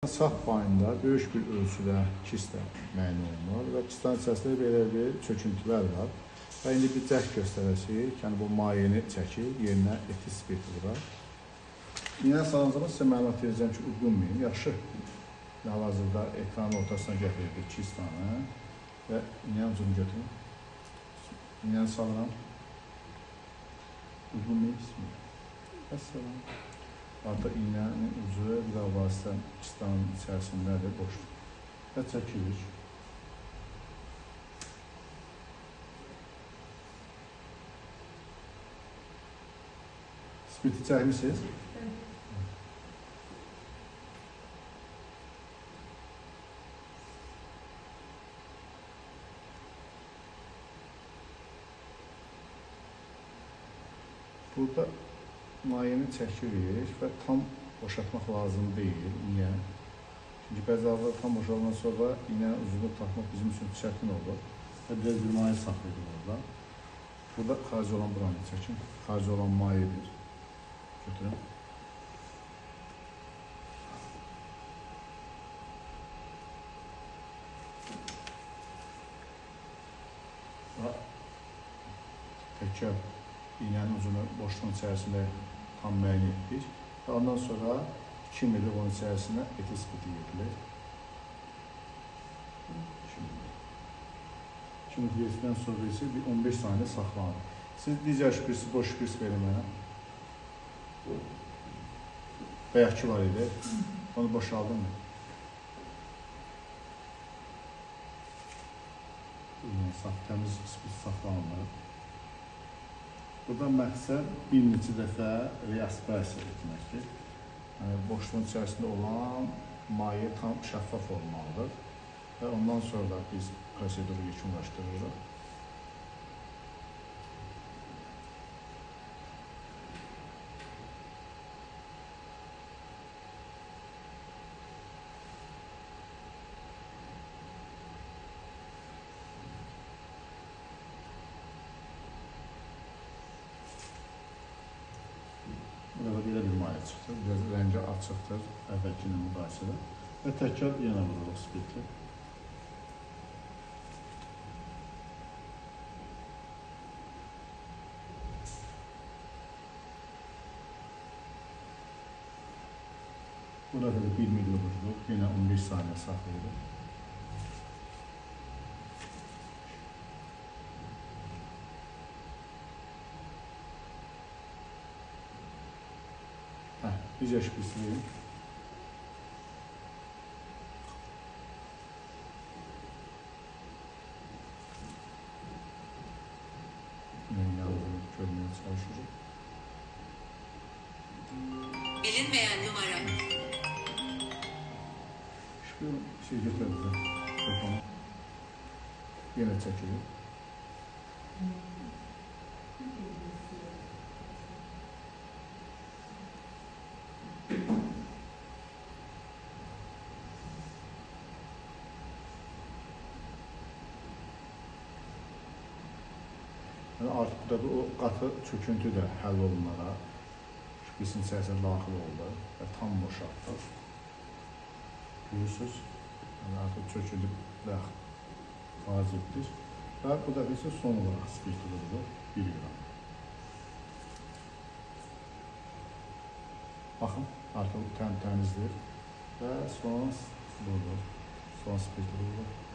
Sağ payında böyük bir ölçüdə kist müəyyən olunur və kistin içərisində belə bir çöküntülər var. Və indi bir cəhd göstərəcəyik, yəni bu mayeni çəkir, yerinə etil spirti vuraq. İynə salan zaman sizə məlumat verəcəm ki, udqunmayın, yaxşı. Hal-hazırda ekranın ortasına gətirirdik 200 tane və iynənin ucunu götürün. İynəni salıram. Udqunmayın, bismillah. Əssalam. Artıq iynənin ucu bir daha vasitə kistanın içərisindədir, boşdur. Və çəkirik. Spirti çəkmişsiniz? Burada mayeni çəkirik və tam boşaltmaq lazım deyil. Niyə? Çünki bəzi hallarda tam boşaldıqdan sonra iynənin ucunu taxmaq bizim üçün çətin olur. Və biraz bir maye saxlayırıq orada. Burada xarici olan buranı çəkin. Xarici olan mayedir. Götürün. Təkrar iynənin ucunu boşluğun içərisində tam müəyyən etdik. Və ondan sonra 2 ml onun içərisinə etil spirti yedilir. 2 ml yedikdən sonra isə bir 15 saniyə saxlanır. Siz digər şübhəsi, boş şübhəsi verin mənə. Bayaqki var idi. Onu boşaldın mı? Təmiz spirti saxlanılır. Burada məqsəd bir neçə dəfə reaspirasiya etməkdir. Boşluğun içərisində olan maye tam şəffaf olmalıdır və ondan sonra da biz proseduru yekunlaşdırırıq. Burada belə bir maye çıxdı, biraz rəngi açıqdır əvvəlki ilə müqayisədə və təkrar yenə vururuq spirti. Burada da 1 ml vururuq, yenə 15 saniyə saxlayırıq. Digər şübhəsi verin. Yazını görmeye çalışırıq. Bilinmeyen numara. Şübhə götürürüz. Telefonu. Yenə çəkirik. Artıq burada o qatı çöküntü də həll olunaraq şübhəsinin içərisinə daxil oldu və tam boşaltdıq. Görürsünüz, artıq çöküntü də xaric etdik və bu dəfə isə son olaraq spirti vururuq 1 qram. Baxın, artıq təmizdir və son vururuq, son spirti vururuq.